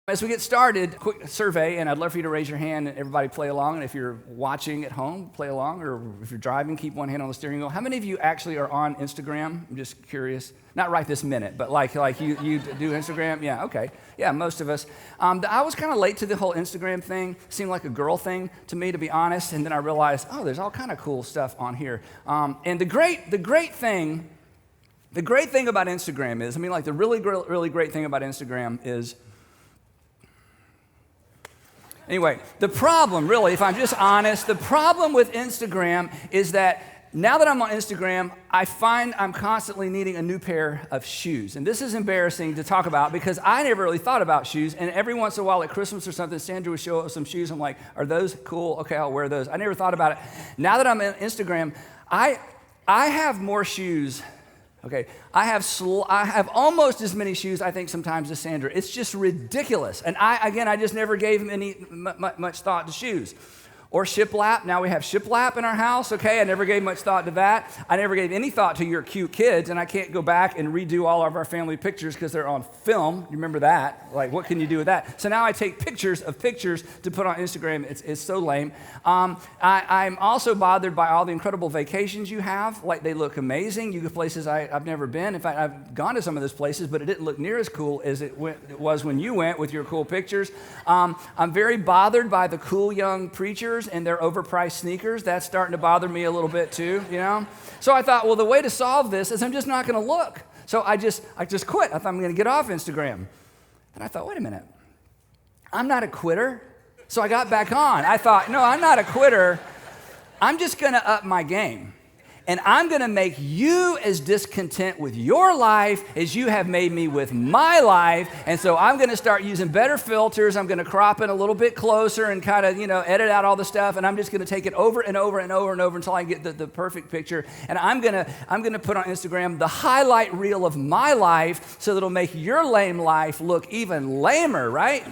As we get started, quick survey, and I'd love for you to raise your hand and everybody play along. And if you're watching at home, play along. Or if you're driving, keep one hand on the steering wheel. How many of you actually are on Instagram? I'm just curious. Not right this minute, but like you do Instagram? Yeah, okay. Yeah, most of us. I was kind of late to the whole Instagram thing. Seemed like a girl thing to me, to be honest. And then I realized, oh, there's all kind of cool stuff on here. And the great thing about Instagram is, the really great thing about Instagram is, anyway, the problem, really, if I'm just honest, the problem with Instagram is that now that I'm on Instagram, I find I'm constantly needing a new pair of shoes. And this is embarrassing to talk about because I never really thought about shoes. And every once in a while at Christmas or something, Sandra would show up some shoes. I'm like, are those cool? Okay, I'll wear those. I never thought about it. Now that I'm on Instagram, I have more shoes. Okay, I have almost as many shoes, I think, sometimes as Sandra. It's just ridiculous. And I just never gave much thought to shoes. Or shiplap. Now we have shiplap in our house, okay? I never gave much thought to that. I never gave any thought to your cute kids, and I can't go back and redo all of our family pictures because they're on film. You remember that? Like, what can you do with that? So now I take pictures of pictures to put on Instagram. It's so lame. I'm also bothered by all the incredible vacations you have. Like, they look amazing. You go places I've never been. In fact, I've gone to some of those places, but it didn't look near as cool as it was when you went with your cool pictures. I'm very bothered by the cool young preachers and their overpriced sneakers. That's starting to bother me a little bit too, you know? So I thought, well, the way to solve this is I'm just not going to look. So I just quit. I thought I'm going to get off Instagram. And I thought, wait a minute. I'm not a quitter. So I got back on. I thought, no, I'm not a quitter. I'm just going to up my game. And I'm going to make you as discontent with your life as you have made me with my life. And so I'm going to start using better filters. I'm going to crop it a little bit closer and kind of, edit out all the stuff. And I'm just going to take it over and over and over and over until I get the perfect picture. And I'm going to put on Instagram the highlight reel of my life so that it'll make your lame life look even lamer, right?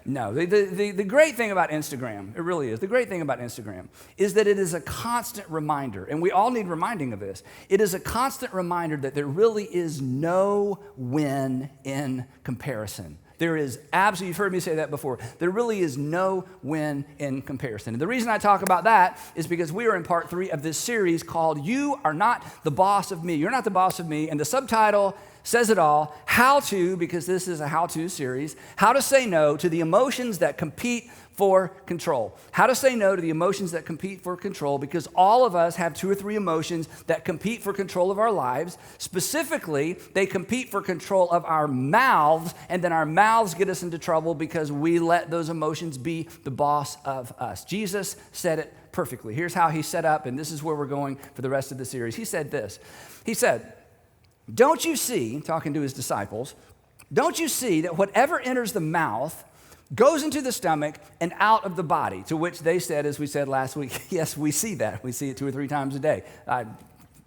No, the great thing about Instagram, it really is, the great thing about Instagram is that it is a constant reminder, and we all need reminding of this. It is a constant reminder that there really is no win in comparison. There is absolutely, you've heard me say that before, there really is no win in comparison. And the reason I talk about that is because we are in part 3 of this series called You Are Not the Boss of Me. You're not the boss of me, and the subtitle says it all, how to, because this is a how-to series, how to say no to the emotions that compete for control. How to say no to the emotions that compete for control, because all of us have 2 or 3 emotions that compete for control of our lives. Specifically, they compete for control of our mouths, and then our mouths get us into trouble because we let those emotions be the boss of us. Jesus said it perfectly. Here's how he set up, and this is where we're going for the rest of the series. He said this. He said, don't you see, talking to his disciples, don't you see that whatever enters the mouth goes into the stomach and out of the body? To which they said, as we said last week, yes, we see that. We see it 2 or 3 times a day.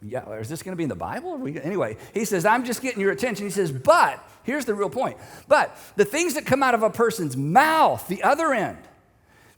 Is this going to be in the Bible? Anyway, he says, I'm just getting your attention. He says, but, here's the real point, but the things that come out of a person's mouth, the other end,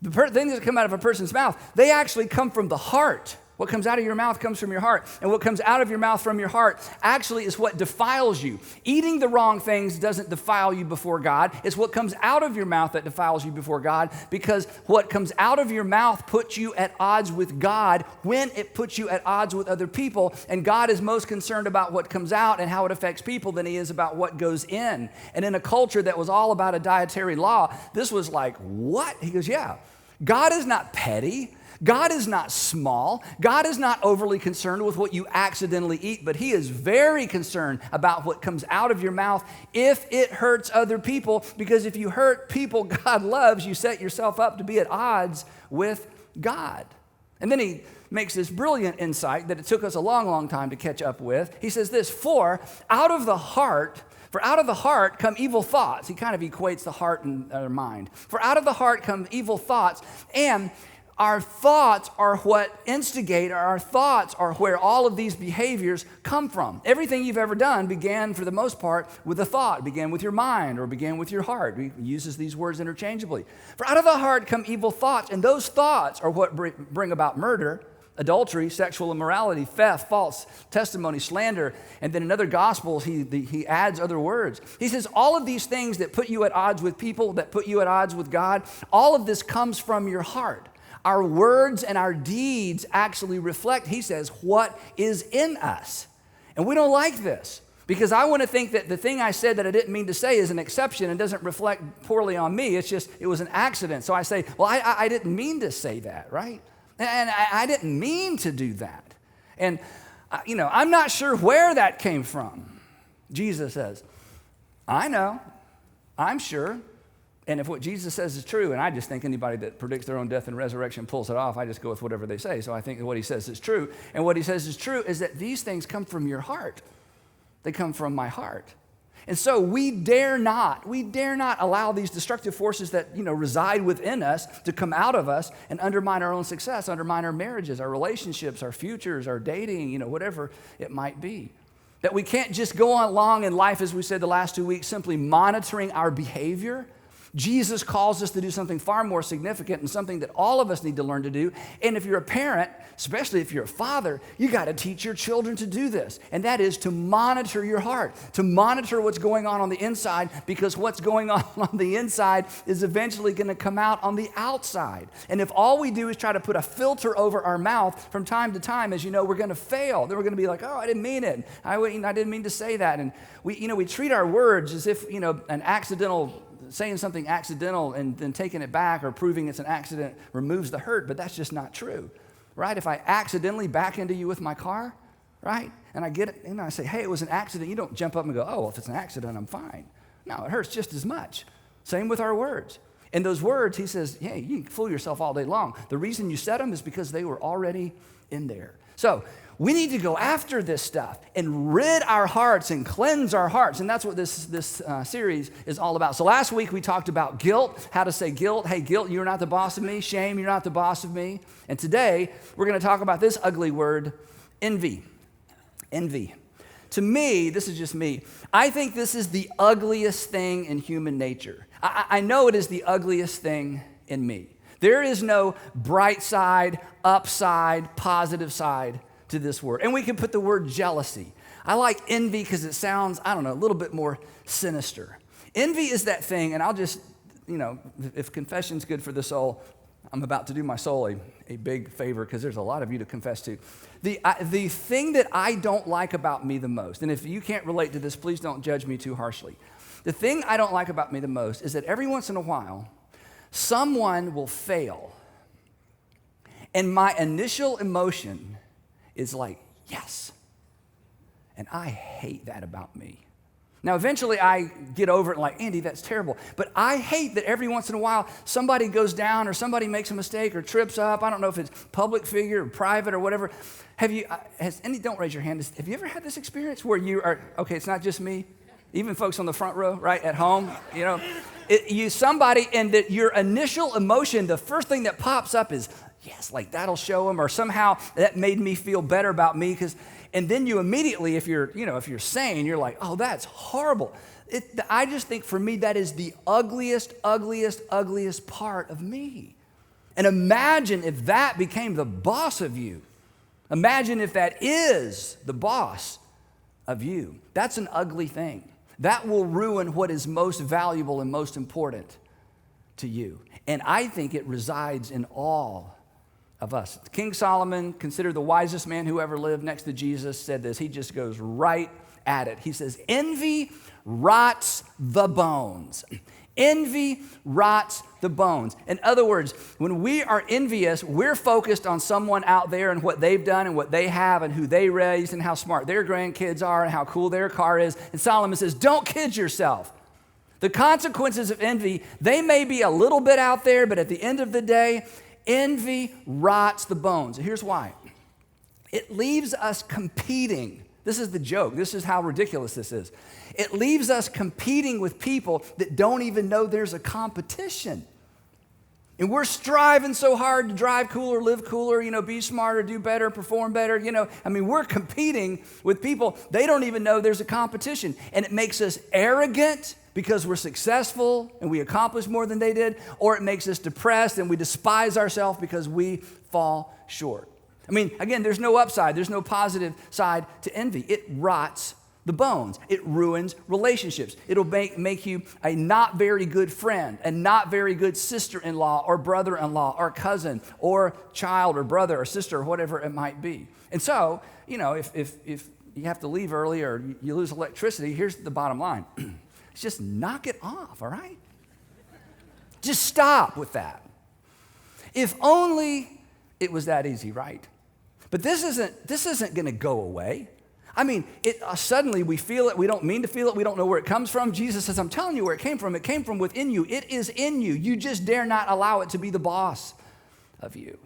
things that come out of a person's mouth, they actually come from the heart. What comes out of your mouth comes from your heart. And what comes out of your mouth from your heart actually is what defiles you. Eating the wrong things doesn't defile you before God. It's what comes out of your mouth that defiles you before God, because what comes out of your mouth puts you at odds with God when it puts you at odds with other people. And God is most concerned about what comes out and how it affects people than he is about what goes in. And in a culture that was all about a dietary law, this was like, what? He goes, yeah. God is not petty. God is not small. God is not overly concerned with what you accidentally eat, but he is very concerned about what comes out of your mouth if it hurts other people, because if you hurt people God loves, you set yourself up to be at odds with God. And then he makes this brilliant insight that it took us a long, long time to catch up with. He says this, for out of the heart come evil thoughts. He kind of equates the heart and our mind. For out of the heart come evil thoughts, and our thoughts are what instigate, our thoughts are where all of these behaviors come from. Everything you've ever done began, for the most part, with a thought. It began with your mind or began with your heart. He uses these words interchangeably. For out of the heart come evil thoughts, and those thoughts are what bring about murder. adultery, sexual immorality, theft, false testimony, slander, and then in other gospels, he adds other words. He says all of these things that put you at odds with people, that put you at odds with God, all of this comes from your heart. Our words and our deeds actually reflect, he says, what is in us. And we don't like this because I want to think that the thing I said that I didn't mean to say is an exception and doesn't reflect poorly on me. It's just, it was an accident. So I say, well, I didn't mean to say that, right? And I didn't mean to do that. And, I'm not sure where that came from. Jesus says, I know, I'm sure. And if what Jesus says is true, and I just think anybody that predicts their own death and resurrection pulls it off, I just go with whatever they say. So I think that what he says is true. And what he says is true is that these things come from your heart. They come from my heart. And so we dare not allow these destructive forces that, reside within us to come out of us and undermine our own success, undermine our marriages, our relationships, our futures, our dating, whatever it might be. That we can't just go on along in life, as we said the last 2 weeks, simply monitoring our behavior. Jesus calls us to do something far more significant and something that all of us need to learn to do. And if you're a parent, especially if you're a father, you got to teach your children to do this. And that is to monitor your heart, to monitor what's going on the inside, because what's going on the inside is eventually going to come out on the outside. And if all we do is try to put a filter over our mouth from time to time, as you know, we're going to fail. Then we're going to be like, oh, I didn't mean it. I didn't mean to say that. And we treat our words as if, saying something accidental and then taking it back or proving it's an accident removes the hurt, but that's just not true, right? If I accidentally back into you with my car, right, and I get it, and I say, hey, it was an accident, you don't jump up and go, oh, well, if it's an accident, I'm fine. No, it hurts just as much. Same with our words. And those words, he says, hey, you can fool yourself all day long. The reason you said them is because they were already in there. So we need to go after this stuff and rid our hearts and cleanse our hearts. And that's what this series is all about. So last week we talked about guilt, how to say guilt. Hey, guilt, you're not the boss of me. Shame, you're not the boss of me. And today we're going to talk about this ugly word, envy. Envy. To me, this is just me, I think this is the ugliest thing in human nature. I know it is the ugliest thing in me. There is no bright side, upside, positive side to this word. And we can put the word jealousy. I like envy because it sounds, a little bit more sinister. Envy is that thing, and I'll just, if confession's good for the soul, I'm about to do my soul a big favor because there's a lot of you to confess to. The thing that I don't like about me the most, and if you can't relate to this, please don't judge me too harshly. The thing I don't like about me the most is that every once in a while, someone will fail, and my initial emotion is like, yes. And I hate that about me. Now, eventually I get over it and like, Andy, that's terrible. But I hate that every once in a while somebody goes down or somebody makes a mistake or trips up. I don't know if it's public figure or private or whatever. Don't raise your hand. Have you ever had this experience where you are, okay, it's not just me, even folks on the front row, right, at home, somebody, and that your initial emotion, the first thing that pops up is, yes, like that'll show them, or somehow that made me feel better about me. And then you immediately, if you're sane, you're like, oh, that's horrible. I just think for me, that is the ugliest part of me. And imagine if that became the boss of you. Imagine if that is the boss of you. That's an ugly thing. That will ruin what is most valuable and most important to you. And I think it resides in all of us. King Solomon, considered the wisest man who ever lived next to Jesus, said this. He just goes right at it. He says, envy rots the bones. Envy rots the bones. In other words, when we are envious, we're focused on someone out there and what they've done and what they have and who they raised and how smart their grandkids are and how cool their car is. And Solomon says, don't kid yourself. The consequences of envy, they may be a little bit out there, but at the end of the day, envy rots the bones. Here's why. It leaves us competing. This is the joke. This is how ridiculous this is. It leaves us competing with people that don't even know there's a competition. And we're striving so hard to drive cooler, live cooler, be smarter, do better, perform better. We're competing with people. They don't even know there's a competition. And it makes us arrogant because we're successful and we accomplish more than they did, or it makes us depressed and we despise ourselves because we fall short. I mean, again, there's no upside. There's no positive side to envy. It rots the bones. It ruins relationships. It'll make you a not very good friend, a not very good sister-in-law or brother-in-law or cousin or child or brother or sister or whatever it might be. And so, if you have to leave early or you lose electricity, here's the bottom line. Just knock it off, all right? Just stop with that. If only it was that easy, right? But this isn't going to go away. I mean, suddenly we feel it. We don't mean to feel it. We don't know where it comes from. Jesus says, I'm telling you where it came from. It came from within you. It is in you. You just dare not allow it to be the boss of you.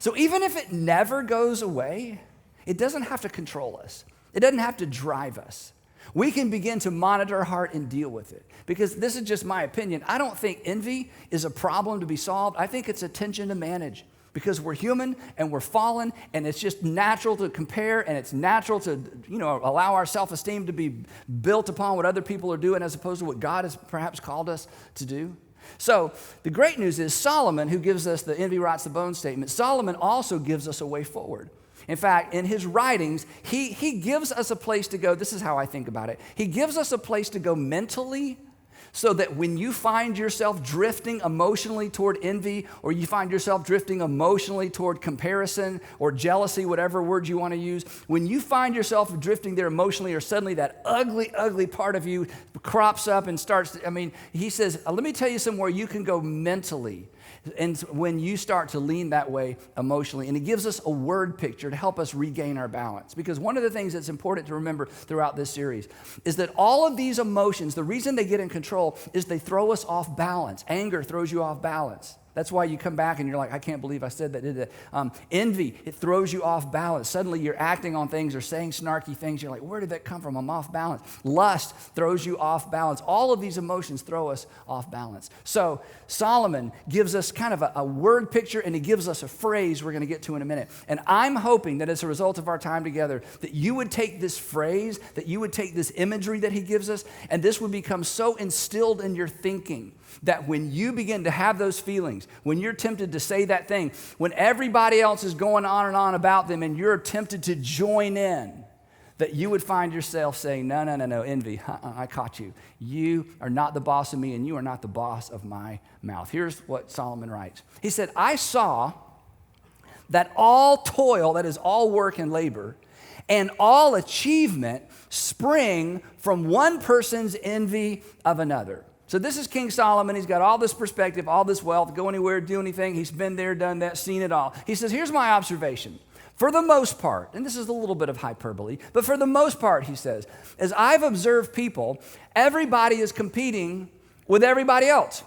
So even if it never goes away, it doesn't have to control us. It doesn't have to drive us. We can begin to monitor our heart and deal with it. Because this is just my opinion. I don't think envy is a problem to be solved. I think it's a tension to manage. Because we're human and we're fallen, and it's just natural to compare, and it's natural to, allow our self-esteem to be built upon what other people are doing as opposed to what God has perhaps called us to do. So the great news is Solomon, who gives us the envy rots the bone statement, Solomon also gives us a way forward. In fact, in his writings, he gives us a place to go. This is how I think about it. He gives us a place to go mentally, so that when you find yourself drifting emotionally toward envy, or you find yourself drifting emotionally toward comparison or jealousy, whatever word you want to use, when you find yourself drifting there emotionally, or suddenly that ugly, ugly part of you crops up and starts, he says, let me tell you somewhere you can go mentally. And when you start to lean that way emotionally, and it gives us a word picture to help us regain our balance. Because one of the things that's important to remember throughout this series is that all of these emotions, the reason they get in control is they throw us off balance. Anger throws you off balance. That's why you come back and you're like, I can't believe I said that, did that. Envy, it throws you off balance. Suddenly you're acting on things or saying snarky things. You're like, where did that come from? I'm off balance. Lust throws you off balance. All of these emotions throw us off balance. So Solomon gives us kind of a word picture, and he gives us a phrase we're going to get to in a minute. And I'm hoping that as a result of our time together, that you would take this phrase, that you would take this imagery that he gives us, and this would become so instilled in your thinking that when you begin to have those feelings, when you're tempted to say that thing, when everybody else is going on and on about them and you're tempted to join in, that you would find yourself saying, no, envy, I caught you. You are not the boss of me, and you are not the boss of my mouth. Here's what Solomon writes. He said, I saw that all toil, that is all work and labor, and all achievement spring from one person's envy of another. So this is King Solomon. He's got all this perspective, all this wealth, go anywhere, do anything. He's been there, done that, seen it all. He says, here's my observation. For the most part, and this is a little bit of hyperbole, but for the most part, he says, as I've observed people, everybody is competing with everybody else.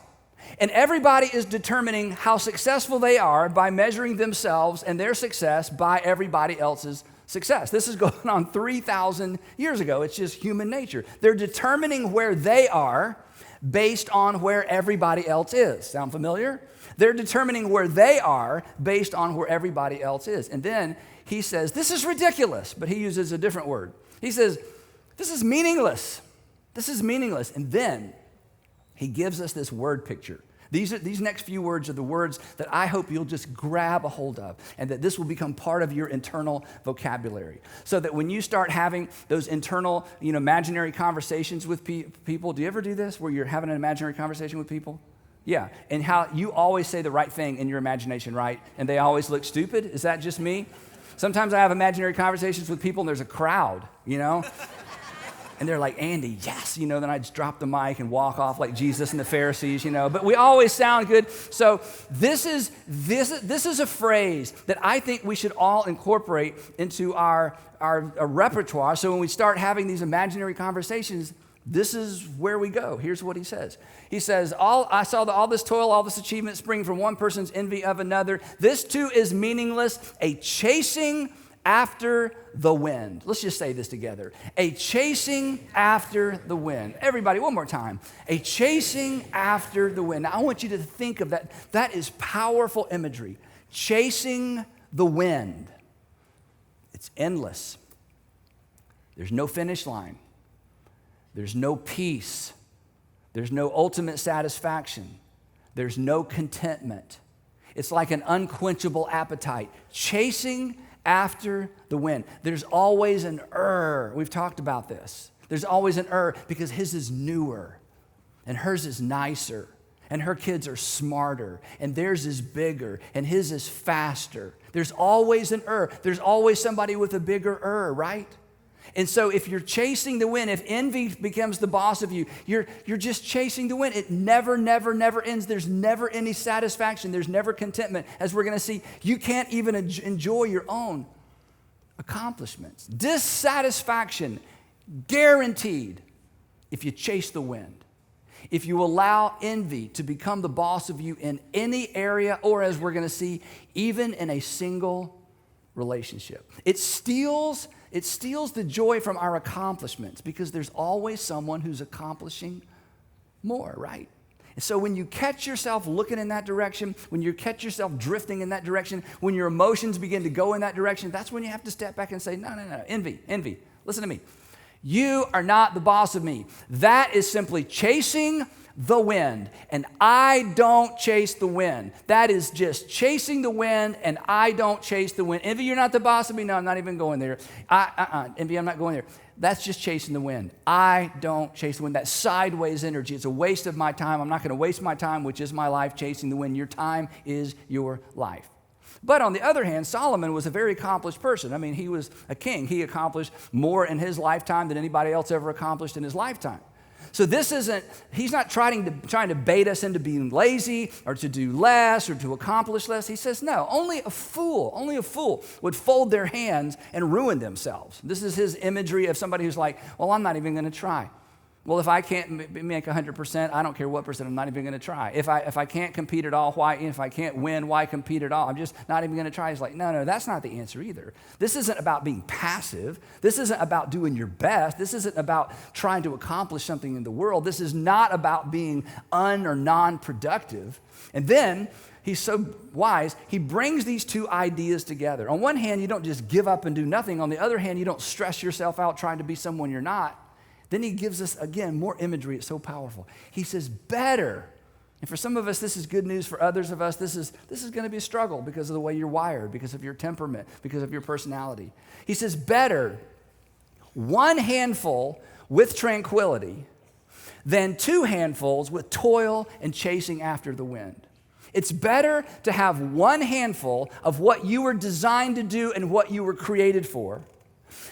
And everybody is determining how successful they are by measuring themselves and their success by everybody else's success. This is going on 3,000 years ago. It's just human nature. They're determining where they are based on where everybody else is. Sound familiar? They're determining where they are based on where everybody else is. And then he says, this is ridiculous, but he uses a different word. He says, this is meaningless. This is meaningless. And then he gives us this word picture. These next few words are the words that I hope you'll just grab a hold of, and that this will become part of your internal vocabulary. So that when you start having those internal, imaginary conversations with people, do you ever do this where you're having an imaginary conversation with people? Yeah, and how you always say the right thing in your imagination, right? And they always look stupid? Is that just me? Sometimes I have imaginary conversations with people and there's a crowd, And they're like, Andy, yes, then I just drop the mic and walk off like Jesus and the Pharisees, But we always sound good. So this is a phrase that I think we should all incorporate into our repertoire. So when we start having these imaginary conversations, this is where we go. Here's what he says. He says, I saw all this toil, all this achievement spring from one person's envy of another. This too is meaningless, a chasing after the wind. Let's just say this together. A chasing after the wind. Everybody, one more time. A chasing after the wind. Now, I want you to think of that. That is powerful imagery. Chasing the wind. It's endless. There's no finish line. There's no peace. There's no ultimate satisfaction. There's no contentment. It's like an unquenchable appetite, chasing after the wind. There's always an We've talked about this. There's always an because his is newer and hers is nicer and her kids are smarter and theirs is bigger and his is faster. There's always an There's always somebody with a bigger right? And so if you're chasing the wind, if envy becomes the boss of you, you're just chasing the wind. It never, never, never ends. There's never any satisfaction. There's never contentment. As we're going to see, you can't even enjoy your own accomplishments. Dissatisfaction, guaranteed if you chase the wind. If you allow envy to become the boss of you in any area, or as we're going to see, even in a single relationship. It steals the joy from our accomplishments because there's always someone who's accomplishing more, right? And so when you catch yourself looking in that direction, when you catch yourself drifting in that direction, when your emotions begin to go in that direction, that's when you have to step back and say, no, envy, listen to me. You are not the boss of me. That is simply chasing the wind, and I don't chase the wind. That is just chasing the wind, and I don't chase the wind. Envy, you're not the boss of me. No, I'm not even going there. Envy, I'm not going there. That's just chasing the wind. I don't chase the wind. That's sideways energy. It's a waste of my time. I'm not going to waste my time, which is my life, chasing the wind. Your time is your life. But on the other hand, Solomon was a very accomplished person. I mean, he was a king. He accomplished more in his lifetime than anybody else ever accomplished in his lifetime. So he's not trying to bait us into being lazy or to do less or to accomplish less. He says, no, only a fool would fold their hands and ruin themselves. This is his imagery of somebody who's like, well, I'm not even going to try. Well, if I can't make 100%, I don't care what percent, I'm not even going to try. If I can't compete at all, why? If I can't win, why compete at all? I'm just not even going to try. He's like, no, that's not the answer either. This isn't about being passive. This isn't about doing your best. This isn't about trying to accomplish something in the world. This is not about being or non-productive. And then he's so wise, he brings these two ideas together. On one hand, you don't just give up and do nothing. On the other hand, you don't stress yourself out trying to be someone you're not. Then he gives us, again, more imagery. It's so powerful. He says, better. And for some of us, this is good news. For others of us, this is going to be a struggle because of the way you're wired, because of your temperament, because of your personality. He says, better one handful with tranquility than two handfuls with toil and chasing after the wind. It's better to have one handful of what you were designed to do and what you were created for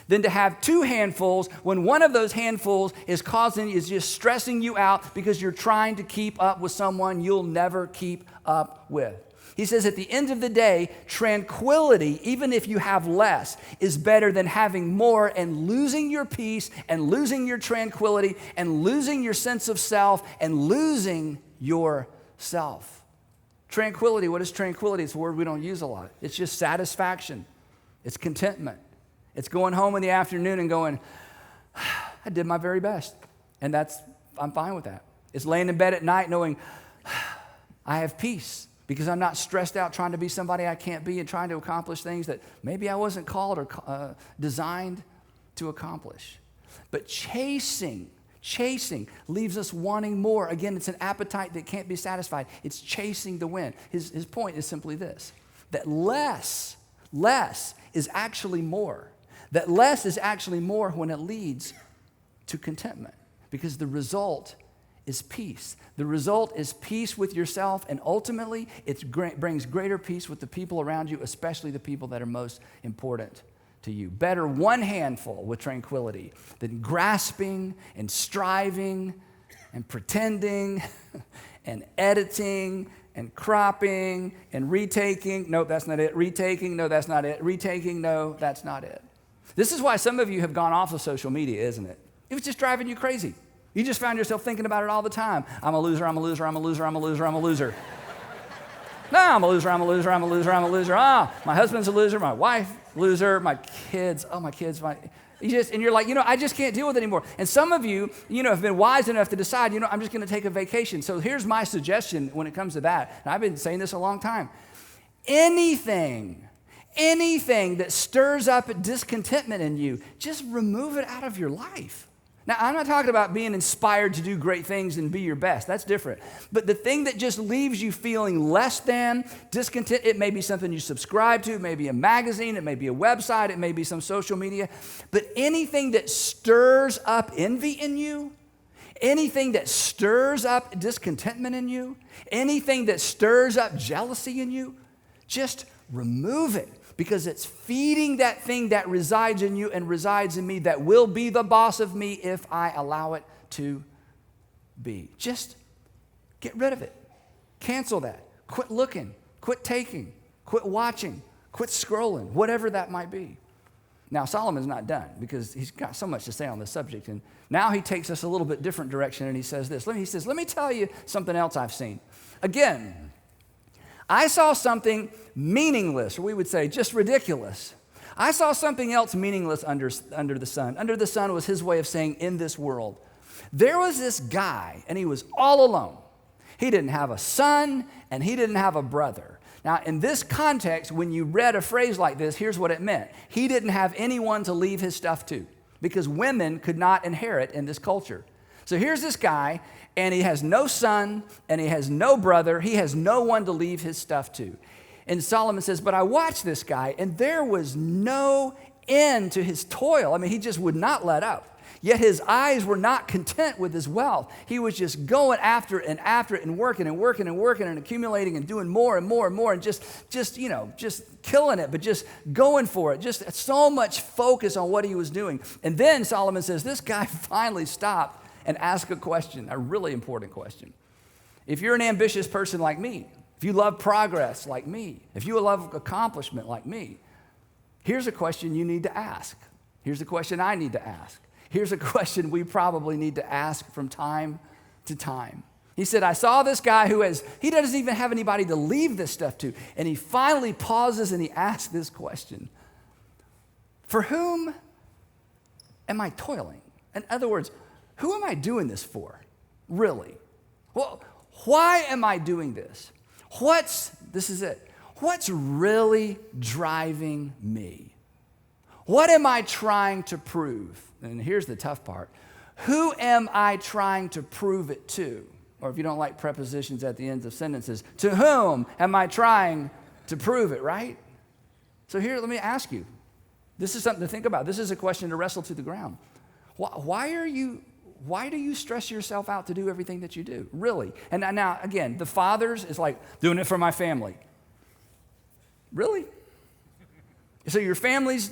than to have two handfuls when one of those handfuls is just stressing you out because you're trying to keep up with someone you'll never keep up with. He says at the end of the day, tranquility, even if you have less, is better than having more and losing your peace and losing your tranquility and losing your sense of self and losing yourself. Tranquility, what is tranquility? It's a word we don't use a lot. It's just satisfaction. It's contentment. It's going home in the afternoon and going, I did my very best. And I'm fine with that. It's laying in bed at night knowing I have peace because I'm not stressed out trying to be somebody I can't be and trying to accomplish things that maybe I wasn't called or designed to accomplish. But chasing leaves us wanting more. Again, it's an appetite that can't be satisfied. It's chasing the wind. His point is simply this, that less is actually more. That less is actually more when it leads to contentment because the result is peace. The result is peace with yourself, and ultimately it brings greater peace with the people around you, especially the people that are most important to you. Better one handful with tranquility than grasping and striving and pretending and editing and cropping and retaking. Nope, that's not it. Retaking. No, that's not it. Retaking. No, that's not it. This is why some of you have gone off of social media, isn't it? It was just driving you crazy. You just found yourself thinking about it all the time. I'm a loser, I'm a loser, I'm a loser, I'm a loser, I'm a loser. No, I'm a loser, I'm a loser, I'm a loser, I'm a loser. My husband's a loser, my wife, loser, my kids, and you're like, I just can't deal with it anymore. And some of you, have been wise enough to decide, I'm just going to take a vacation. So here's my suggestion when it comes to that. And I've been saying this a long time. Anything that stirs up discontentment in you, just remove it out of your life. Now, I'm not talking about being inspired to do great things and be your best. That's different. But the thing that just leaves you feeling less than, discontent, it may be something you subscribe to, it may be a magazine, it may be a website, it may be some social media. But anything that stirs up envy in you, anything that stirs up discontentment in you, anything that stirs up jealousy in you, just remove it. Because it's feeding that thing that resides in you and resides in me that will be the boss of me if I allow it to be. Just get rid of it. Cancel that. Quit looking. Quit taking. Quit watching. Quit scrolling. Whatever that might be. Now, Solomon's not done because he's got so much to say on this subject. And now he takes us a little bit different direction and he says this. He says, let me tell you something else I've seen. Again, I saw something meaningless, or we would say just ridiculous. I saw something else meaningless under the sun. Under the sun was his way of saying in this world. There was this guy, and he was all alone. He didn't have a son, and he didn't have a brother. Now, in this context, when you read a phrase like this, here's what it meant. He didn't have anyone to leave his stuff to, because women could not inherit in this culture. So here's this guy, and he has no son, and he has no brother. He has no one to leave his stuff to. And Solomon says, but I watched this guy, and there was no end to his toil. I mean, he just would not let up. Yet his eyes were not content with his wealth. He was just going after it and working and accumulating and doing more and more and more and just killing it, but just going for it. Just so much focus on what he was doing. And then Solomon says, this guy finally stopped and ask a question, a really important question. If you're an ambitious person like me, if you love progress like me, if you love accomplishment like me, here's a question you need to ask. Here's a question I need to ask. Here's a question we probably need to ask from time to time. He said, I saw this guy he doesn't even have anybody to leave this stuff to. And he finally pauses and he asks this question. For whom am I toiling? In other words, who am I doing this for, really? Well, why am I doing this? This is it. What's really driving me? What am I trying to prove? And here's the tough part. Who am I trying to prove it to? Or if you don't like prepositions at the ends of sentences, to whom am I trying to prove it, right? So here, let me ask you. This is something to think about. This is a question to wrestle to the ground. Why do you stress yourself out to do everything that you do? Really? And now, again, the fathers is like, doing it for my family. Really? So your family's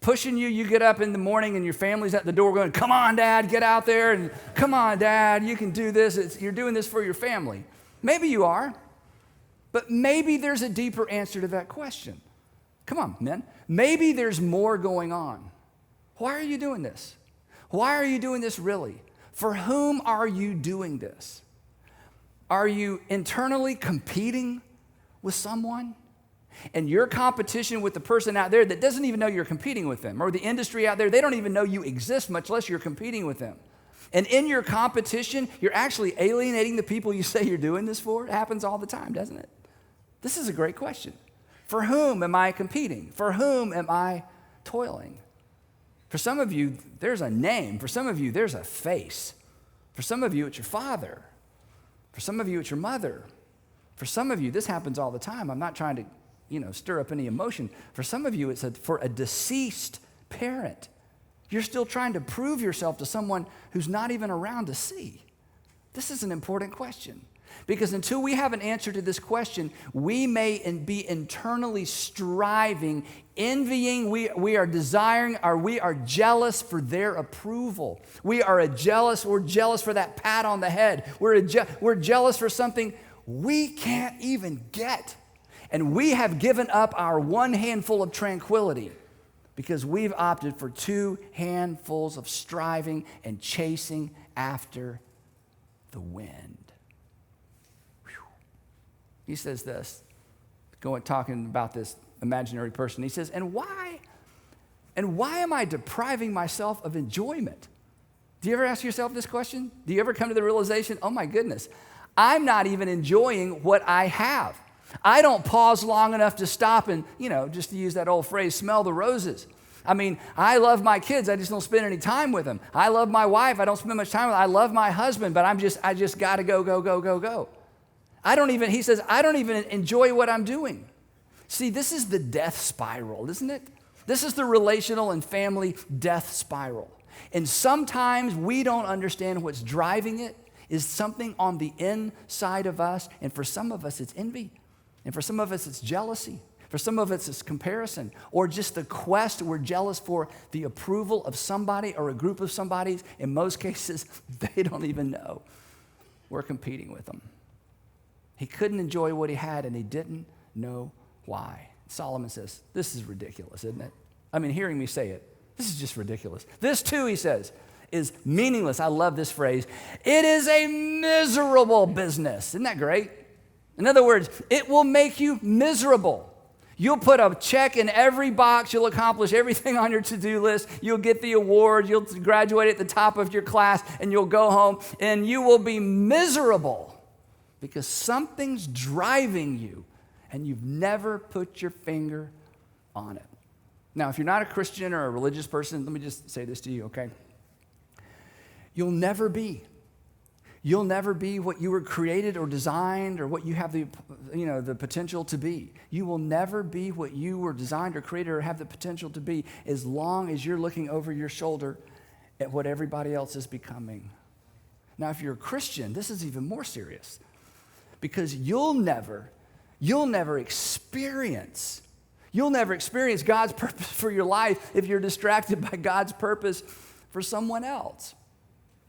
pushing you. You get up in the morning and your family's at the door going, come on, Dad, get out there. And come on, Dad, you can do this. You're doing this for your family. Maybe you are. But maybe there's a deeper answer to that question. Come on, men. Maybe there's more going on. Why are you doing this? Why are you doing this really? For whom are you doing this? Are you internally competing with someone? And your competition with the person out there that doesn't even know you're competing with them, or the industry out there, they don't even know you exist, much less you're competing with them. And in your competition, you're actually alienating the people you say you're doing this for. It happens all the time, doesn't it? This is a great question. For whom am I competing? For whom am I toiling? For some of you, there's a name. For some of you, there's a face. For some of you, it's your father. For some of you, it's your mother. For some of you, this happens all the time. I'm not trying to, stir up any emotion. For some of you, it's for a deceased parent. You're still trying to prove yourself to someone who's not even around to see. This is an important question. Because until we have an answer to this question, we may be internally striving, envying, we are desiring, or we are jealous for their approval. We're jealous for that pat on the head. We're jealous for something we can't even get. And we have given up our one handful of tranquility because we've opted for two handfuls of striving and chasing after the wind. He says this, talking about this imaginary person. He says, and why am I depriving myself of enjoyment? Do you ever ask yourself this question? Do you ever come to the realization, oh my goodness, I'm not even enjoying what I have. I don't pause long enough to stop and, just to use that old phrase, smell the roses. I mean, I love my kids. I just don't spend any time with them. I love my wife. I don't spend much time with them. I love my husband, but I just got to go. He says, I don't even enjoy what I'm doing. See, this is the death spiral, isn't it? This is the relational and family death spiral. And sometimes we don't understand what's driving it is something on the inside of us. And for some of us, it's envy. And for some of us, it's jealousy. For some of us, it's comparison. Or just the quest, we're jealous for the approval of somebody or a group of somebodies. In most cases, they don't even know. We're competing with them. He couldn't enjoy what he had, and he didn't know why. Solomon says, this is ridiculous, isn't it? I mean, hearing me say it, this is just ridiculous. This too, he says, is meaningless. I love this phrase. It is a miserable business. Isn't that great? In other words, it will make you miserable. You'll put a check in every box. You'll accomplish everything on your to-do list. You'll get the award. You'll graduate at the top of your class, and you'll go home, and you will be miserable because something's driving you, and you've never put your finger on it. Now, if you're not a Christian or a religious person, let me just say this to you, okay? You'll never be what you were created or designed or what you have the potential to be. You will never be what you were designed or created or have the potential to be as long as you're looking over your shoulder at what everybody else is becoming. Now, if you're a Christian, this is even more serious because you'll never experience God's purpose for your life if you're distracted by God's purpose for someone else.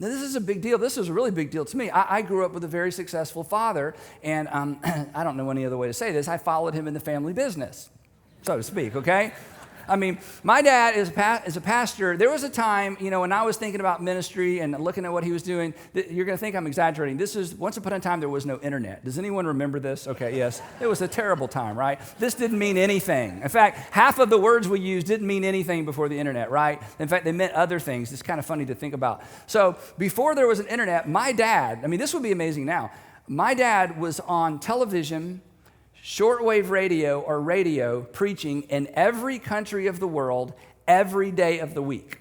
Now, this is a big deal. This is a really big deal to me. I grew up with a very successful father, and I don't know any other way to say this. I followed him in the family business, so to speak, okay? I mean, my dad is a pastor. There was a time, when I was thinking about ministry and looking at what he was doing, you're going to think I'm exaggerating. Once upon a time, there was no internet. Does anyone remember this? Okay, yes. It was a terrible time, right? This didn't mean anything. In fact, half of the words we used didn't mean anything before the internet, right? In fact, they meant other things. It's kind of funny to think about. So before there was an internet, my dad, this would be amazing now. My dad was on television, shortwave radio or radio preaching in every country of the world every day of the week.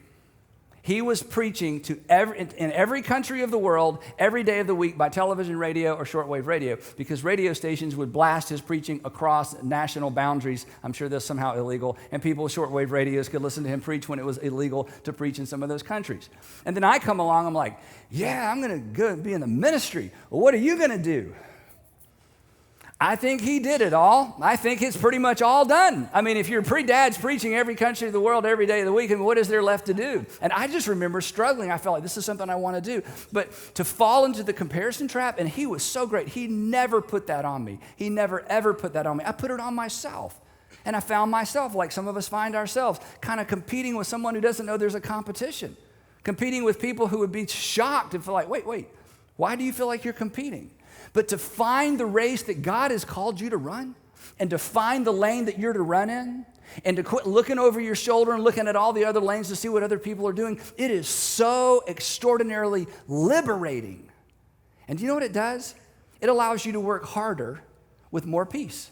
He was preaching in every country of the world every day of the week by television, radio, or shortwave radio because radio stations would blast his preaching across national boundaries. I'm sure that's somehow illegal. And people with shortwave radios could listen to him preach when it was illegal to preach in some of those countries. And then I come along, I'm like, yeah, I'm going to go be in the ministry. Well, what are you going to do? I think he did it all. I think it's pretty much all done. If your dad's preaching every country of the world every day of the week, what is there left to do? And I just remember struggling. I felt like this is something I want to do. But to fall into the comparison trap, and he was so great. He never put that on me. He never, ever put that on me. I put it on myself. And I found myself, like some of us find ourselves, kind of competing with someone who doesn't know there's a competition. Competing with people who would be shocked and feel like, wait, why do you feel like you're competing? But to find the race that God has called you to run and to find the lane that you're to run in and to quit looking over your shoulder and looking at all the other lanes to see what other people are doing, it is so extraordinarily liberating. And do you know what it does? It allows you to work harder with more peace.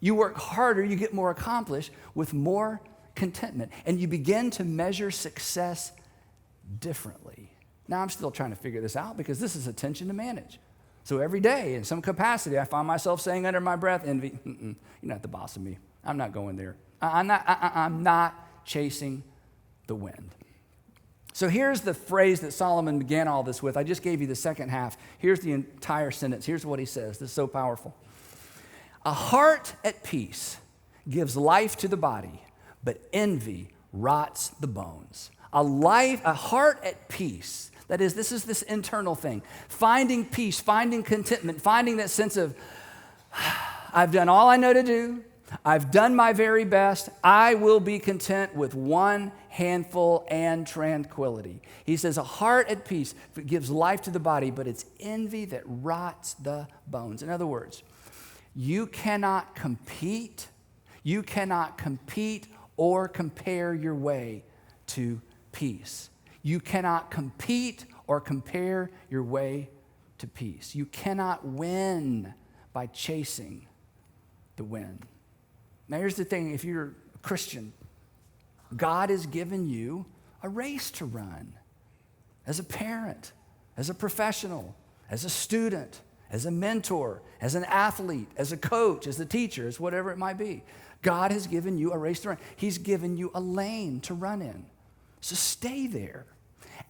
You work harder, you get more accomplished with more contentment. And you begin to measure success differently. Now, I'm still trying to figure this out because this is a tension to manage. So every day, in some capacity, I find myself saying under my breath, envy, you're not the boss of me. I'm not going there. I'm not chasing the wind. So here's the phrase that Solomon began all this with. I just gave you the second half. Here's the entire sentence. Here's what he says. This is so powerful. A heart at peace gives life to the body, but envy rots the bones. A heart at peace. That is, this is this internal thing. Finding peace, finding contentment, finding that sense of, I've done all I know to do. I've done my very best. I will be content with one handful and tranquility. He says, a heart at peace gives life to the body, but it's envy that rots the bones. In other words, you cannot compete. You cannot compete or compare your way to peace. You cannot compete or compare your way to peace. You cannot win by chasing the wind. Now, here's the thing. If you're a Christian, God has given you a race to run as a parent, as a professional, as a student, as a mentor, as an athlete, as a coach, as a teacher, as whatever it might be. God has given you a race to run. He's given you a lane to run in. So stay there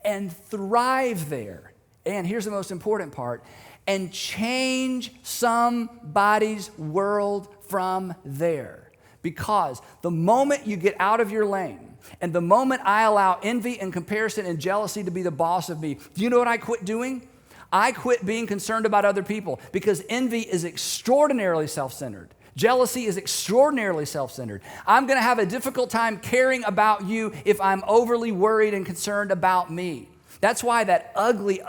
and thrive there. And here's the most important part, and change somebody's world from there. Because the moment you get out of your lane, and the moment I allow envy and comparison and jealousy to be the boss of me, do you know what I quit doing? I quit being concerned about other people, because envy is extraordinarily self-centered. Jealousy is extraordinarily self-centered. I'm going to have a difficult time caring about you if I'm overly worried and concerned about me. That's why that ugly,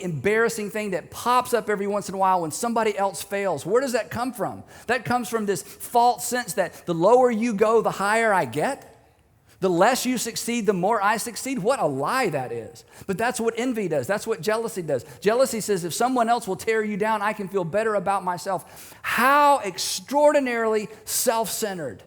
embarrassing thing that pops up every once in a while when somebody else fails, where does that come from? That comes from this false sense that the lower you go, the higher I get. The less you succeed, the more I succeed. What a lie that is. But that's what envy does. That's what jealousy does. Jealousy says if someone else will tear you down, I can feel better about myself. How extraordinarily self-centered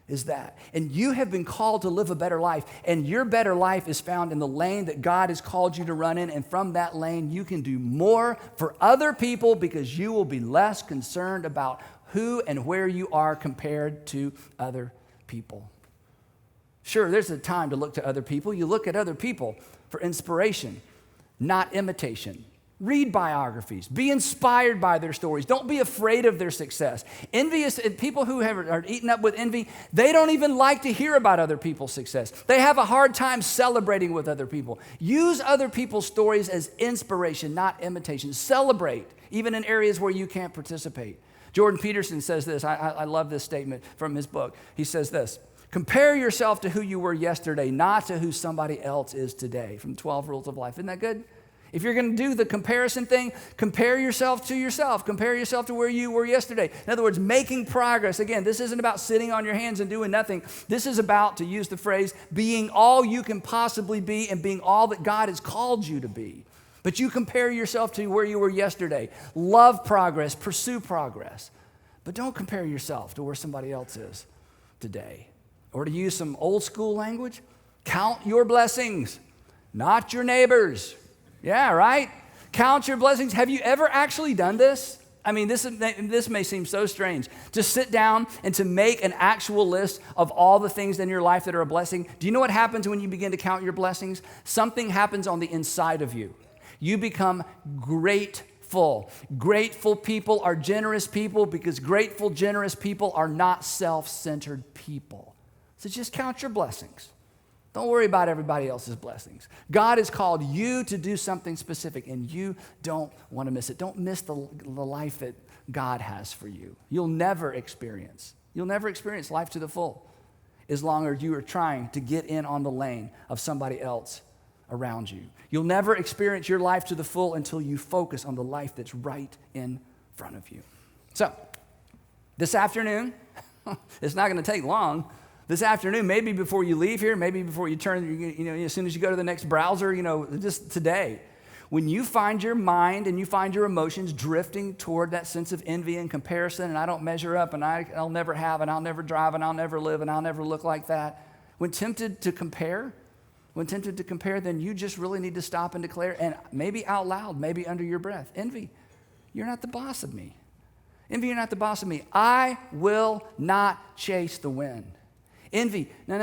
is that? And you have been called to live a better life, and your better life is found in the lane that God has called you to run in, and from that lane you can do more for other people because you will be less concerned about who and where you are compared to other people. Sure, there's a time to look to other people. You look at other people for inspiration, not imitation. Read biographies. Be inspired by their stories. Don't be afraid of their success. Envious people who are eaten up with envy, they don't even like to hear about other people's success. They have a hard time celebrating with other people. Use other people's stories as inspiration, not imitation. Celebrate, even in areas where you can't participate. Jordan Peterson says this. I love this statement from his book. He says this: compare yourself to who you were yesterday, not to who somebody else is today, from 12 Rules of Life. Isn't that good? If you're going to do the comparison thing, compare yourself to yourself. Compare yourself to where you were yesterday. In other words, making progress. Again, this isn't about sitting on your hands and doing nothing. This is about, to use the phrase, being all you can possibly be and being all that God has called you to be. But you compare yourself to where you were yesterday. Love progress, pursue progress. But don't compare yourself to where somebody else is today. Or to use some old school language, count your blessings, not your neighbors. Yeah, right? Count your blessings. Have you ever actually done this? I mean, this may seem so strange. To sit down and to make an actual list of all the things in your life that are a blessing. Do you know what happens when you begin to count your blessings? Something happens on the inside of you. You become grateful. Grateful people are generous people because grateful, generous people are not self-centered people. So just count your blessings. Don't worry about everybody else's blessings. God has called you to do something specific, and you don't want to miss it. Don't miss the life that God has for you. You'll never experience life to the full as long as you are trying to get in on the lane of somebody else around you. You'll never experience your life to the full until you focus on the life that's right in front of you. So, this afternoon, it's not going to take long. This afternoon, maybe before you leave here, maybe before you turn, as soon as you go to the next browser, just today, when you find your mind and you find your emotions drifting toward that sense of envy and comparison, and I don't measure up, and I'll never have, and I'll never drive, and I'll never live, and I'll never look like that. When tempted to compare, then you just really need to stop and declare, and maybe out loud, maybe under your breath, envy, you're not the boss of me. Envy, you're not the boss of me. I will not chase the wind. Envy, no.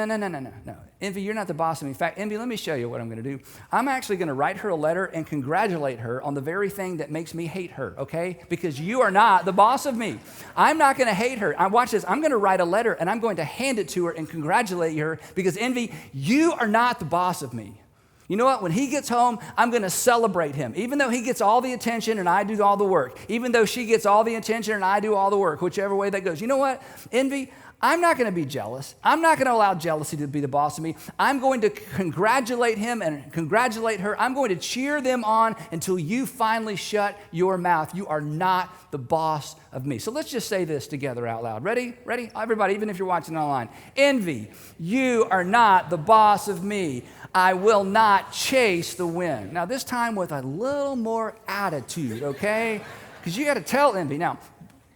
Envy, you're not the boss of me. In fact, Envy, let me show you what I'm going to do. I'm actually going to write her a letter and congratulate her on the very thing that makes me hate her, okay? Because you are not the boss of me. I'm not going to hate her. Watch this. I'm going to write a letter and I'm going to hand it to her and congratulate her because, Envy, you are not the boss of me. You know what? When he gets home, I'm going to celebrate him. Even though he gets all the attention and I do all the work. Even though she gets all the attention and I do all the work, whichever way that goes. You know what? Envy, I'm not going to be jealous. I'm not going to allow jealousy to be the boss of me. I'm going to congratulate him and congratulate her. I'm going to cheer them on until you finally shut your mouth. You are not the boss of me. So let's just say this together out loud. Ready? Ready? Everybody, even if you're watching online. Envy, you are not the boss of me. I will not chase the wind. Now, this time with a little more attitude, okay? Because you got to tell envy. Now,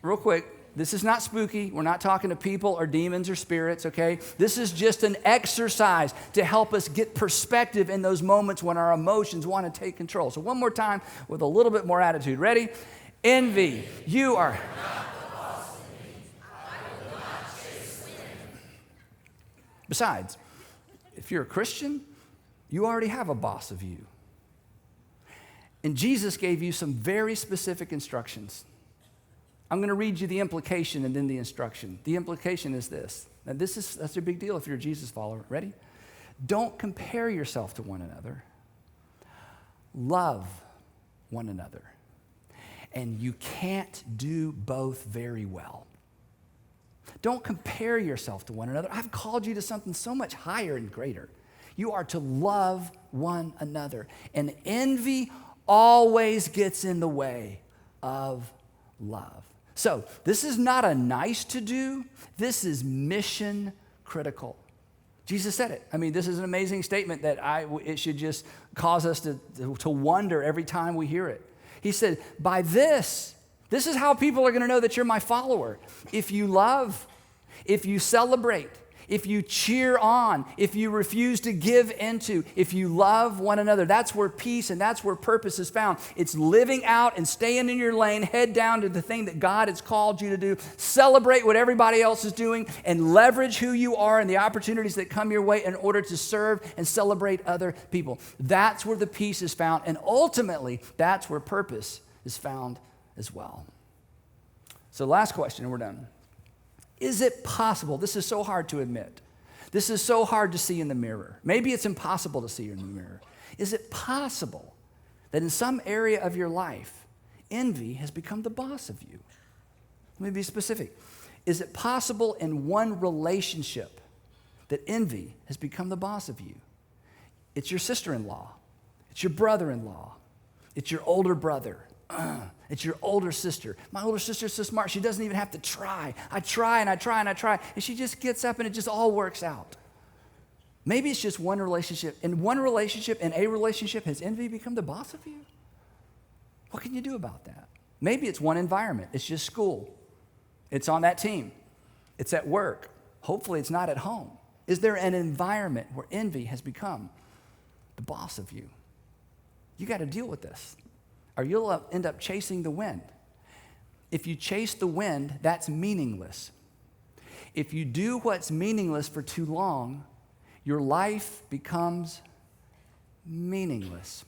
real quick, This is not spooky. We're not talking to people or demons or spirits, okay? This is just an exercise to help us get perspective in those moments when our emotions want to take control. So one more time with a little bit more attitude. Ready? Envy. You are... Besides, if you're a Christian, you already have a boss of you. And Jesus gave you some very specific instructions. I'm going to read you the implication and then the instruction. The implication is this. Now, that's a big deal if you're a Jesus follower. Ready? Don't compare yourself to one another. Love one another. And you can't do both very well. Don't compare yourself to one another. I've called you to something so much higher and greater. You are to love one another. And envy always gets in the way of love. So this is not a nice to do. This is mission critical. Jesus said it. I mean, this is an amazing statement that it should just cause us to wonder every time we hear it. He said, by this is how people are going to know that you're my follower. If you love, if you celebrate, if you cheer on, if you refuse to give into, if you love one another, that's where peace and that's where purpose is found. It's living out and staying in your lane, head down to the thing that God has called you to do. Celebrate what everybody else is doing and leverage who you are and the opportunities that come your way in order to serve and celebrate other people. That's where the peace is found, and ultimately, that's where purpose is found as well. So last question, and we're done. Is it possible? This is so hard to admit. This is so hard to see in the mirror. Maybe it's impossible to see in the mirror. Is it possible that in some area of your life, envy has become the boss of you? Let me be specific. Is it possible in one relationship that envy has become the boss of you? It's your sister-in-law. It's your brother-in-law. It's your older brother. It's your older sister. My older sister's so smart, she doesn't even have to try. I try and I try and I try, and she just gets up and it just all works out. Maybe it's just one relationship. In one relationship, in a relationship, has envy become the boss of you? What can you do about that? Maybe it's one environment. It's just school. It's on that team. It's at work. Hopefully it's not at home. Is there an environment where envy has become the boss of you? You got to deal with this, or you'll end up chasing the wind. If you chase the wind, that's meaningless. If you do what's meaningless for too long, your life becomes meaningless.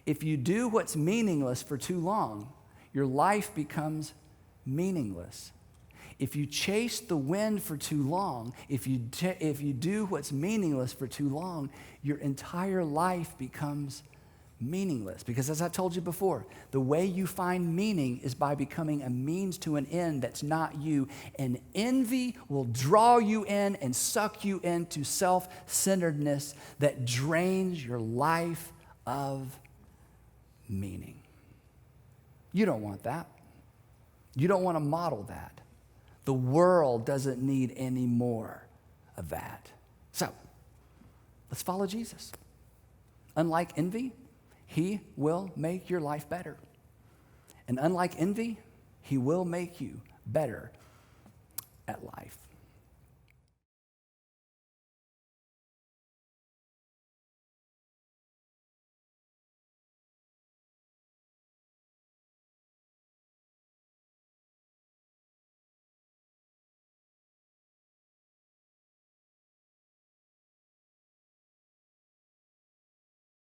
If you do what's meaningless for too long, your life becomes meaningless. If you chase the wind for too long, if you do what's meaningless for too long, your entire life becomes meaningless. Because as I've told you before, the way you find meaning is by becoming a means to an end that's not you. And envy will draw you in and suck you into self-centeredness that drains your life of meaning. You don't want that. You don't want to model that. The world doesn't need any more of that. So, let's follow Jesus. Unlike envy, he will make your life better. And unlike envy, he will make you better at life.